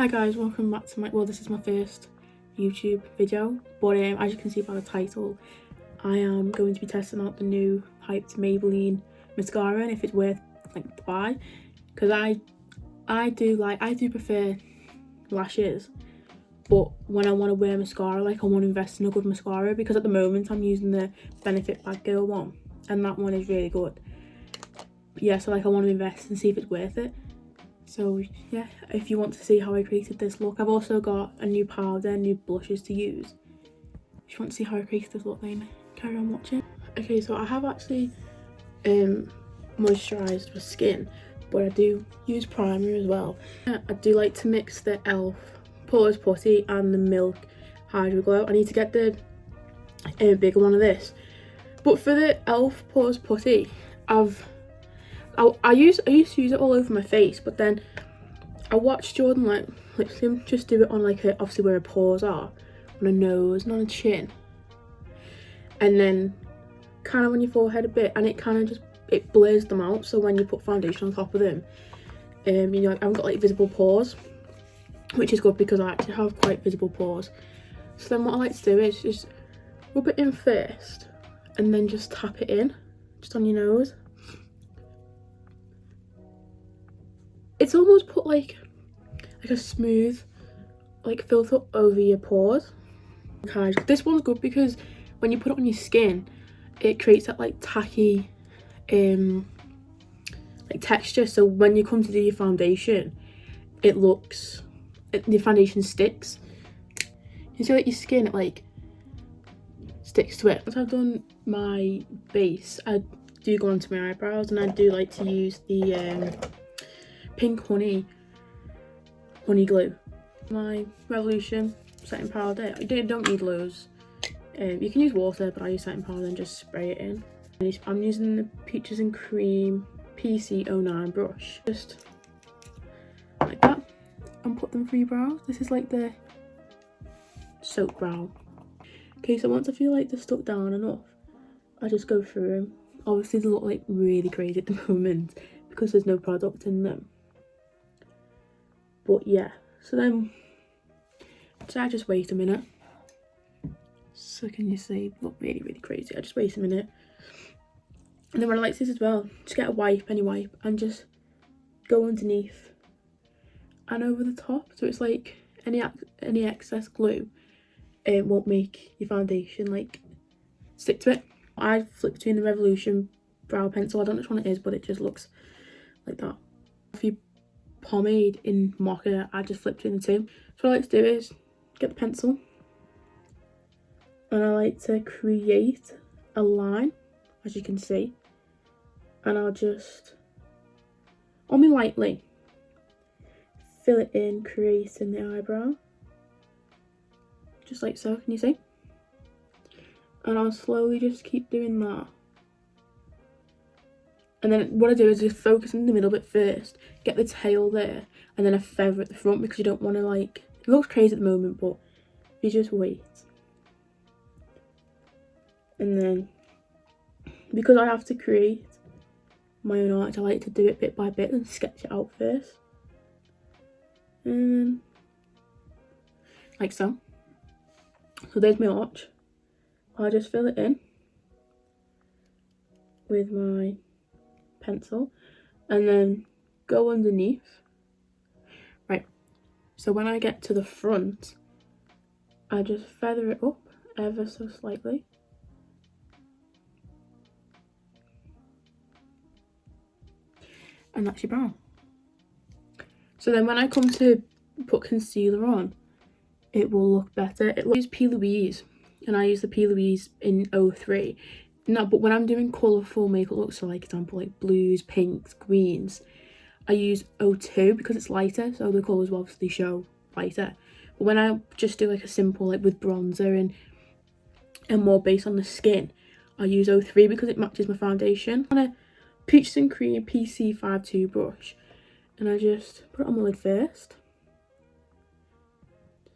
Hi guys, welcome back to well, this is my first YouTube video, but as you can see by the title, I am going to be testing out the new hyped Maybelline mascara and if it's worth the buy, because I do prefer lashes, but when I want to wear mascara, I want to invest in a good mascara, because at the moment I'm using the Benefit Badgal one and that one is really good. But yeah, so I want to invest and see if it's worth it. So yeah, if you want to see how I created this look, I've also got a new powder, new blushes to use. If you want to see how I created this look, then carry on watching. Okay, so I have actually moisturised my skin, but I do use primer as well. I do like to mix the e.l.f. poreless putty and the Milk Hydro Glow. I need to get the bigger one of this. But for the e.l.f. poreless putty, I used to use it all over my face, but then I watched Jordan him just do it on obviously where her pores are, on her nose and on her chin, and then kind of on your forehead a bit, and it blurs them out. So when you put foundation on top of them, you know, I haven't got visible pores, which is good because I actually have quite visible pores. So then what I like to do is just rub it in first, and then just tap it in, just on your nose. It's almost put like a smooth filter over your pores. This one's good because when you put it on your skin, it creates that tacky texture. So when you come to do your foundation, the foundation sticks. You see your skin, it sticks to it. Once I've done my base, I do go onto my eyebrows, and I do like to use the pink honey glue, my Revolution setting powder. I don't need loads. You can use water, but I use setting powder and just spray it in. And I'm using the Peaches and Cream PC09 brush, just like that, and put them through your brows. This is the soap brow. Okay, so once I feel they're stuck down enough, I just go through them. Obviously they look really crazy at the moment because there's no product in them. But yeah, so I just wait a minute. So can you see, look really crazy. I just wait a minute, and then what I like to do as well, just get a wipe, any wipe, and just go underneath and over the top, so it's any excess glue, it won't make your foundation stick to it. I flip between the Revolution brow pencil, I don't know which one it is, but it just looks like that. If you pomade in mocha, I just flip between the two. So what I like to do is get the pencil, and I like to create a line, as you can see, and I'll just only lightly fill it in, creating the eyebrow, just like so. Can you see? And I'll slowly just keep doing that. And then what I do is just focus in the middle bit first, get the tail there, and then a feather at the front, because you don't want to it looks crazy at the moment, but you just wait. And then, because I have to create my own art, I like to do it bit by bit and sketch it out first. And like so. So there's my arch. I'll just fill it in with my pencil and then go underneath. Right, so when I get to the front, I just feather it up ever so slightly. And that's your brow. So then when I come to put concealer on, it will look better. I use Plouise, and I use the Plouise in 03. No, but when I'm doing colourful makeup looks, so example blues, pinks, greens, I use 02 because it's lighter, so the colours will obviously show lighter. But when I just do a simple with bronzer and more base on the skin, I use 03 because it matches my foundation. On a Peaches and Cream PC52 brush, and I just put it on my lid first.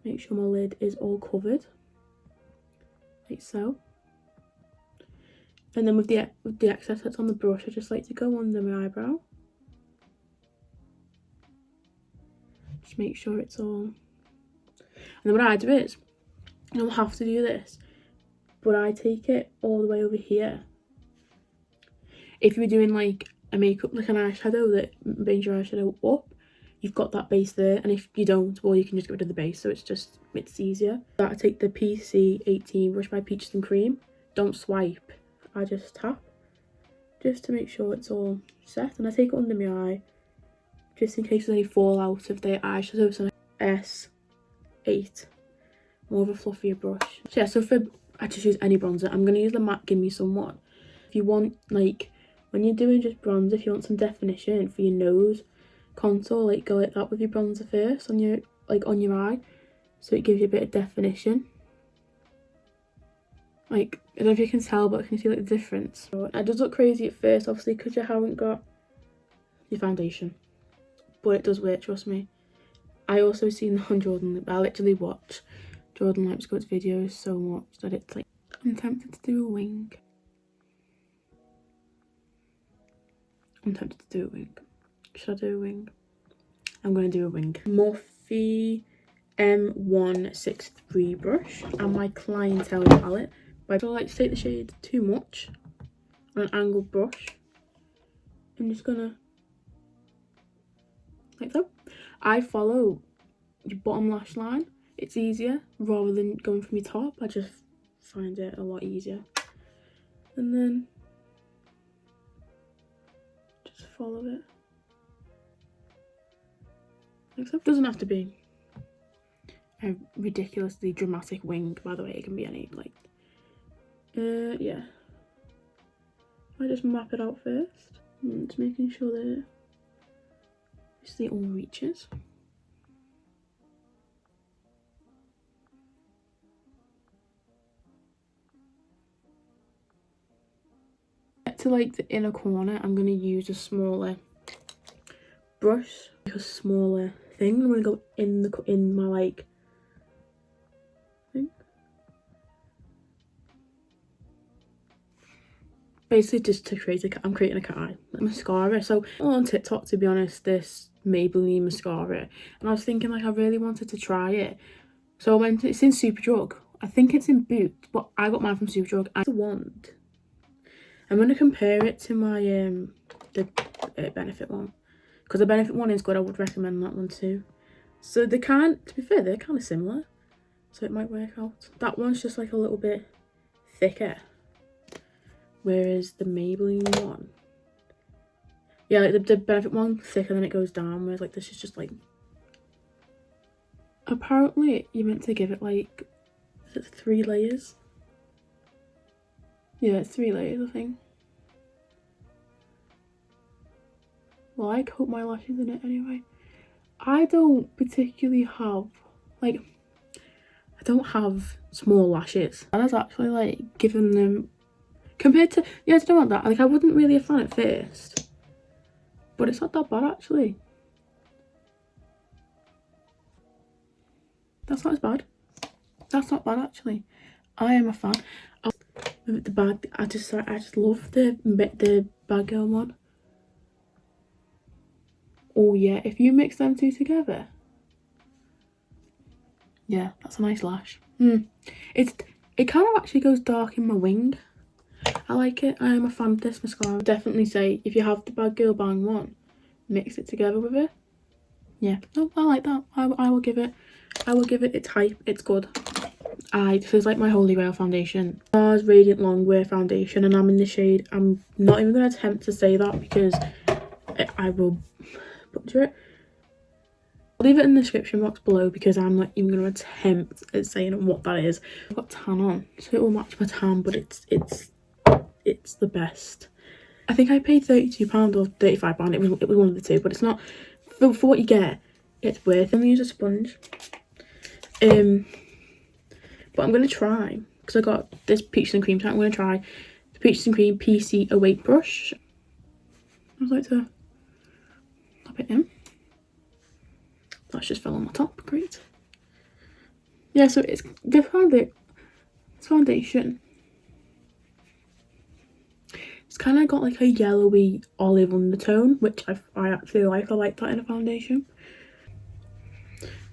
Make sure my lid is all covered, like so. And then with the excess that's on the brush, I just like to go under my eyebrow. Just make sure it's all. And then what I do is, you don't have to do this, but I take it all the way over here. If you're doing like a makeup, like an eyeshadow that brings your eyeshadow up, you've got that base there, and if you don't, well, you can just get rid of the base, so it's easier. I take the PC18 brush by Peaches and Cream. Don't swipe, I just tap, just to make sure it's all set, and I take it under my eye, just in case there's any fallout of the eyeshadow. So S8, more of a fluffier brush. So yeah, so I just use any bronzer. I'm going to use the MAC Gimme Some one. If you want, like, when you're doing just bronzer, if you want some definition for your nose contour, like, go like that with your bronzer first on your, like, on your eye, so it gives you a bit of definition. Like, I don't know if you can tell, but can you see like the difference? So it does look crazy at first, obviously, because you haven't got your foundation, but it does work, trust me. I also seen on Jordan, I literally watch Jordan Lipscott's videos so much that it's like, I'm tempted to do a wing. Should I do a wing? I'm going to do a wing. Morphe M163 brush and my Clientele palette. But I don't like to take the shade too much on an angled brush. I'm just gonna, like that. I follow your bottom lash line. It's easier rather than going from your top. I just find it a lot easier. And then just follow it. Like so. It doesn't have to be a ridiculously dramatic wing, by the way. It can be any, like, yeah. I just map it out first. Just making sure that it all reaches. To like the inner corner, I'm going to use a smaller brush, like a smaller thing. I'm going to go in my like thing. Basically just to create I'm creating a cat eye. Like mascara. So on TikTok, to be honest, this Maybelline mascara, and I was thinking like I really wanted to try it. So I went, it's in Superdrug. I think it's in Boots, but I got mine from Superdrug. I want. I'm going to compare it to my the Benefit one, because the Benefit one is good. I would recommend that one too. So they to be fair, they're kind of similar, so it might work out. That one's just like a little bit thicker, whereas the Maybelline one, yeah, like the Benefit one thicker, then it goes down, whereas like this is just like, apparently you're meant to give it like, is it 3 layers? Yeah, it's 3 layers, I think. Well, I coat my lashes in it anyway. I don't particularly have, like, I don't have small lashes. I was actually like giving them, compared to, yeah, I don't want that. Like, I wasn't really a fan at first, but it's not that bad actually. That's not as bad. That's not bad actually. I am a fan. The bag, I just love the badgal one. Oh yeah, if you mix them two together, yeah, that's a nice lash. It kind of actually goes dark in my wing. I like it. I am a fan of this mascara. I would definitely say if you have the badgal bang one, mix it together with it. Yeah, no, I like that. I will give it its hype. It's good. This is like my holy grail foundation. Nars Radiant Longwear foundation, and I'm in the shade, I'm not even going to attempt to say that because I will butcher it. I'll leave it in the description box below because I'm not even going to attempt at saying what that is. I've got tan on, so it will match my tan, but it's the best. I think I paid £32 or £35. It was one of the two, but it's not, for what you get, it's worth it. I'm going to use a sponge. But I'm going to try, because I got this Peaches and Cream tank, I'm going to try the Peaches and Cream PC08 brush. I would like to tap it in. That's just fell on my top, great. Yeah, so it's the foundation. It's kind of got like a yellowy olive undertone, which I actually like. I like that in a foundation.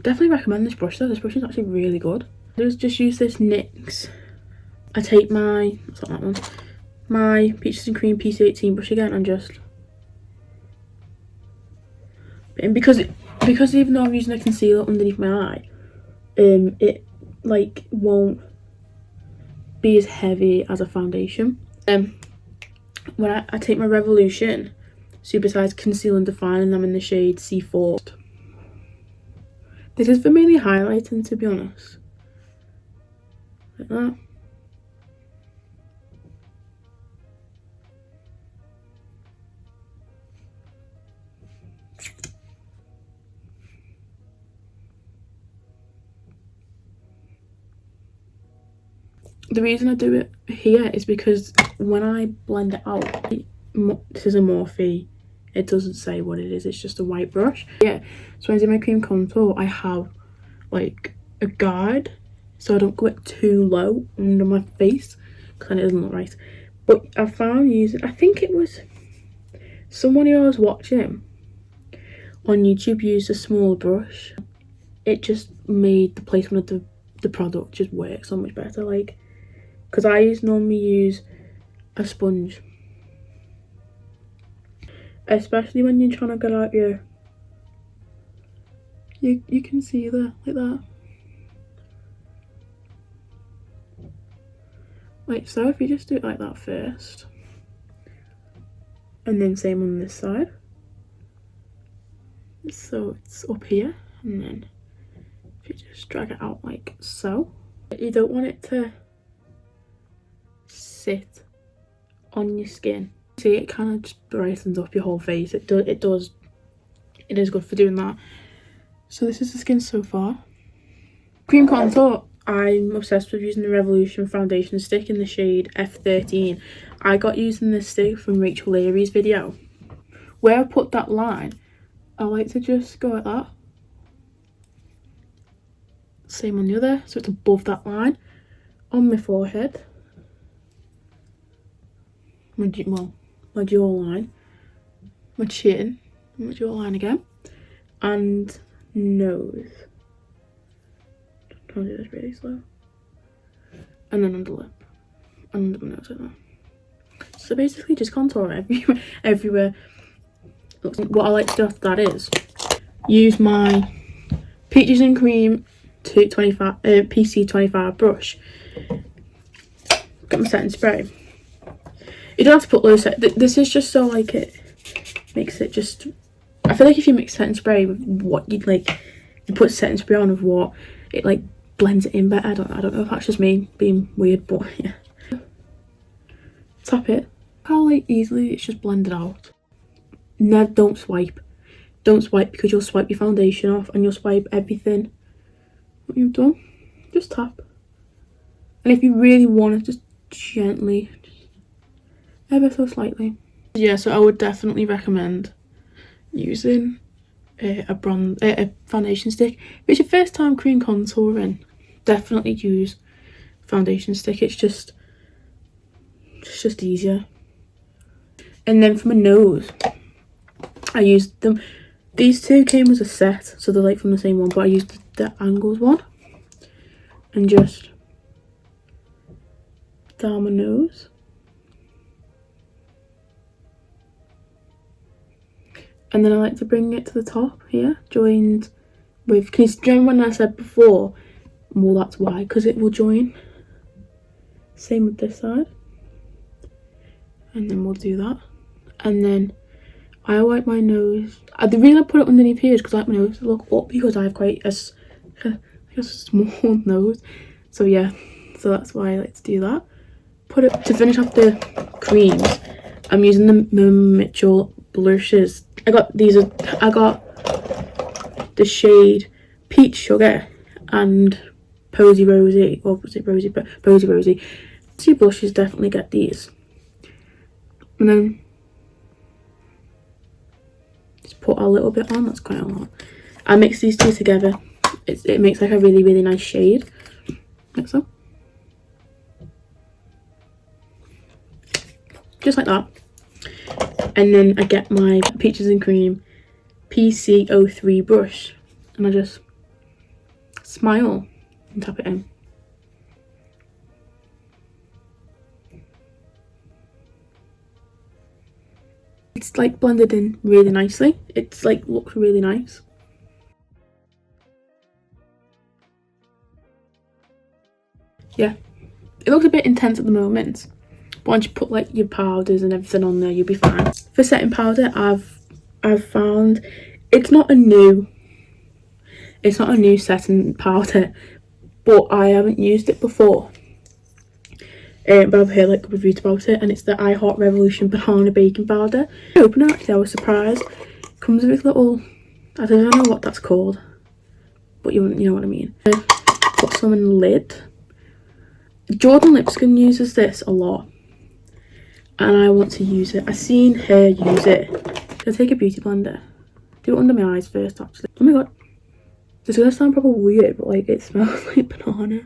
Definitely recommend this brush though. This brush is actually really good. Just use this NYX. I take my, what's that one? My Peaches and Cream PC18 brush again and just, and because even though I'm using a concealer underneath my eye, it like won't be as heavy as a foundation. When I take my Revolution Supersize Conceal and Define, and I'm in the shade C4. This is for mainly highlighting, to be honest. Like that. The reason I do it here is because when I blend it out, this is a Morphe. It doesn't say what it is, it's just a white brush. Yeah, so when I do my cream contour, I have like a guide so I don't go it too low under my face because then it doesn't look right. But I found using, I think it was someone who I was watching on YouTube used a small brush. It just made the placement of the product just work so much better, like, because I normally use a sponge, especially when you're trying to get out your concealer like that, like so. If you just do it like that first, and then same on this side, so it's up here, and then if you just drag it out like so. You don't want it to sit on your skin. See, it kind of just brightens up your whole face. It is good for doing that. So this is the skin so far. Cream contour, I'm obsessed with using the Revolution foundation stick in the shade F13. I got using this stick from Rachel Leary's video. Where I put that line, I like to just go like that. Same on the other, so it's above that line. On my forehead. My jawline. My chin. My jawline again. And nose. Trying to do this really slow. And then under lip. And under my nose like that. So basically just contour everywhere. What I like to do after that is use my Peaches and Cream PC25 brush. Get my setting spray. You don't have to put loads of this is just so like it makes it just, I feel like if you mix setting spray with what you'd like, you put setting spray on of what, it like blends it in better. I don't know if that's just me being weird, but yeah. Tap it. How like easily it's just blended out. No, don't swipe. Don't swipe because you'll swipe your foundation off and you'll swipe everything what you've done. Just tap. And if you really want to, just gently, ever so slightly. Yeah, so I would definitely recommend using a foundation stick. If it's your first time cream contouring, definitely use foundation stick. It's just easier. And then for my nose, I used them. These two came as a set, so they're like from the same one, but I used the angles one and just down my nose. And then I like to bring it to the top here, joined with, can you remember when I said before, well that's why, because it will join. Same with this side. And then we'll do that. And then I wipe my nose. The reason I put it underneath here is because I like my nose to look up because I have quite a small nose. So yeah, so that's why I like to do that. Put it, to finish off the creams, I'm using the mmmitchell blushes. I got the shade Peach Sugar and Posy Rosy, or was it Rosy? Posy Rosy. Two blushes, definitely get these. And then just put a little bit on, that's quite a lot. I mix these two together. It makes like a really, really nice shade. Like so. Just like that. And then I get my Peaches and Cream PC03 brush and I just smile and tap it in. It's like blended in really nicely. It's like looks really nice. Yeah, it looks a bit intense at the moment, but once you put like your powders and everything on there, you'll be fine. For setting powder, I've found it's not a new setting powder, but I haven't used it before. But I've heard like reviews about it, and it's the I Heart Revolution banana baking powder. I opened it, actually I was surprised. It comes with little, I don't know what that's called, but you know what I mean. Put some in the lid. Jordan Lipscomb uses this a lot, and I want to use it. I've seen her use it. I'll take a beauty blender. Do it under my eyes first, actually. Oh my god. This is gonna sound probably weird, but like it smells like banana.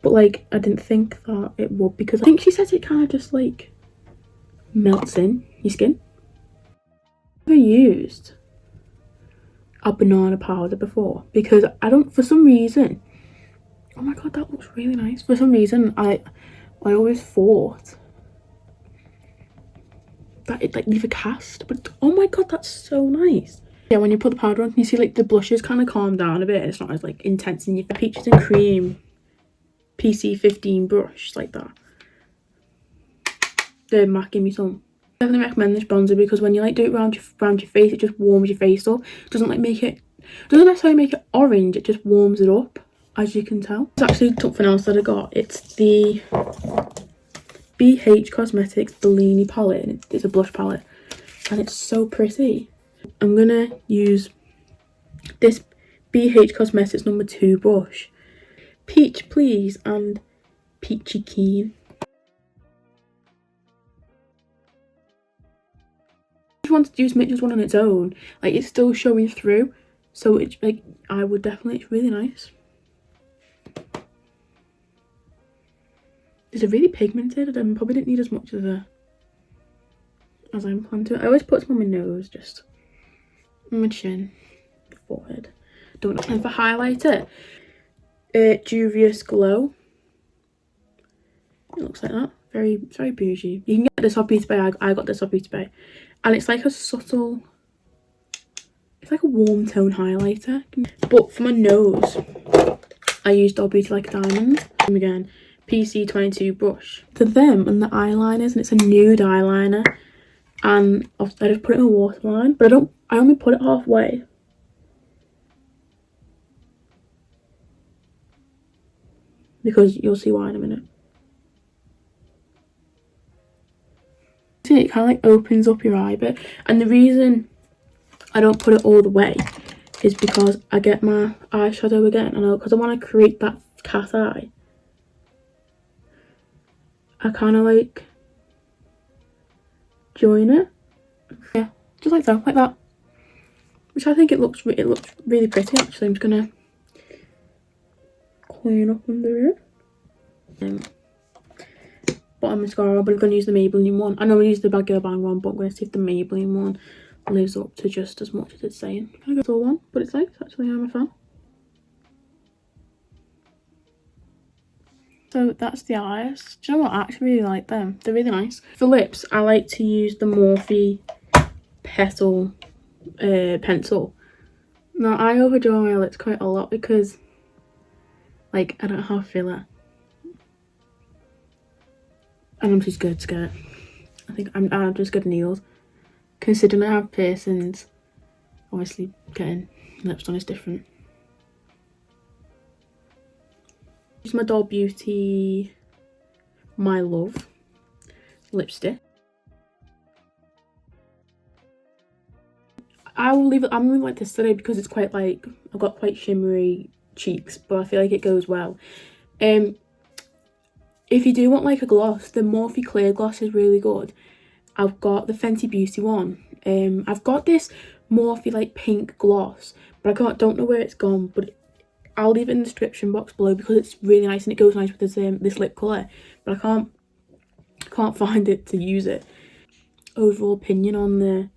But like I didn't think that it would, because I think she says it kind of just like melts in your skin. I've never used a banana powder before because I don't, for some reason. Oh my god, that looks really nice. For some reason I always thought that it like leave a cast, but oh my god, that's so nice. Yeah, when you put the powder on, you see like the blushes kind of calm down a bit. It's not as like intense in your Peaches and Cream PC15 brush like that. The MAC Give Me Some. Definitely recommend this bronzer because when you like do it around your face, it just warms your face up. It doesn't like doesn't necessarily make it orange, it just warms it up, as you can tell. It's actually something else that I got. It's the Bhcosmetics Bellini palette, and it's a blush palette, and it's so pretty. I'm gonna use this Bhcosmetics number 2 brush, Peach Please and Peachy Keen. If you wanted to use Mitchell's one on its own, like it's still showing through, so it's like I would definitely, it's really nice. It's a really pigmented, and probably didn't need as much as I'm planning to. I always put some on my nose, just on my chin, forehead. Don't know. And for highlighter, Juvia's Glow. It looks like that. Very bougie. You can get this off Beauty Bay. I got this off Beauty Bay, and it's like a subtle. It's like a warm tone highlighter. But for my nose, I used All Beauty Like a Diamond. And again, PC22 brush. To them and the eyeliners, and it's a nude eyeliner. And I just put it in a waterline, but I only put it halfway. Because you'll see why in a minute. See, it kind of like opens up your eye a bit. And the reason I don't put it all the way is because I get my eyeshadow again, and because I want to create that cat eye, I kind of like join it, yeah, just like that, which I think it looks really pretty. Actually, I'm just gonna clean up under it. Bottom mascara, but I'm gonna use the Maybelline one. I know I use the Bad Girl Bang one, but I'm gonna see if the Maybelline one lives up to just as much as it's saying. I go for one, but it's nice. Actually, I'm a fan. So that's the eyes. Do you know what? I actually really like them. They're really nice. For lips, I like to use the Morphe Petal pencil. Now, I overdraw my lips quite a lot because, like, I don't have filler. And I'm just scared. I think I'm just good at needles. Considering I have piercings, obviously getting lips done is different. Use my Doll Beauty My Love lipstick. I will leave it. I'm gonna like this today because it's quite like, I've got quite shimmery cheeks, but I feel like it goes well. If you do want like a gloss, the Morphe Clear Gloss is really good. I've got the Fenty Beauty one. I've got this Morphe like pink gloss, but I don't know where it's gone, but I'll leave it in the description box below because it's really nice and it goes nice with this lip colour, but I can't find it to use it. Overall opinion on the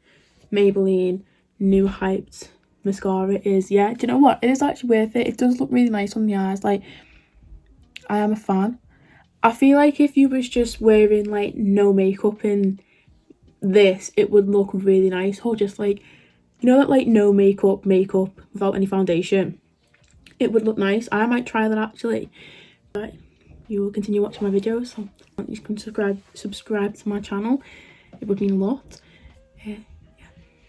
Maybelline New Hyped mascara is, yeah, do you know what, it is actually worth it. It does look really nice on the eyes. Like, I am a fan. I feel like if you was just wearing like no makeup in this, it would look really nice. Or just like, you know, that like no makeup without any foundation, it would look nice. I might try that actually. But you will continue watching my videos, so you can subscribe to my channel. It would mean a lot.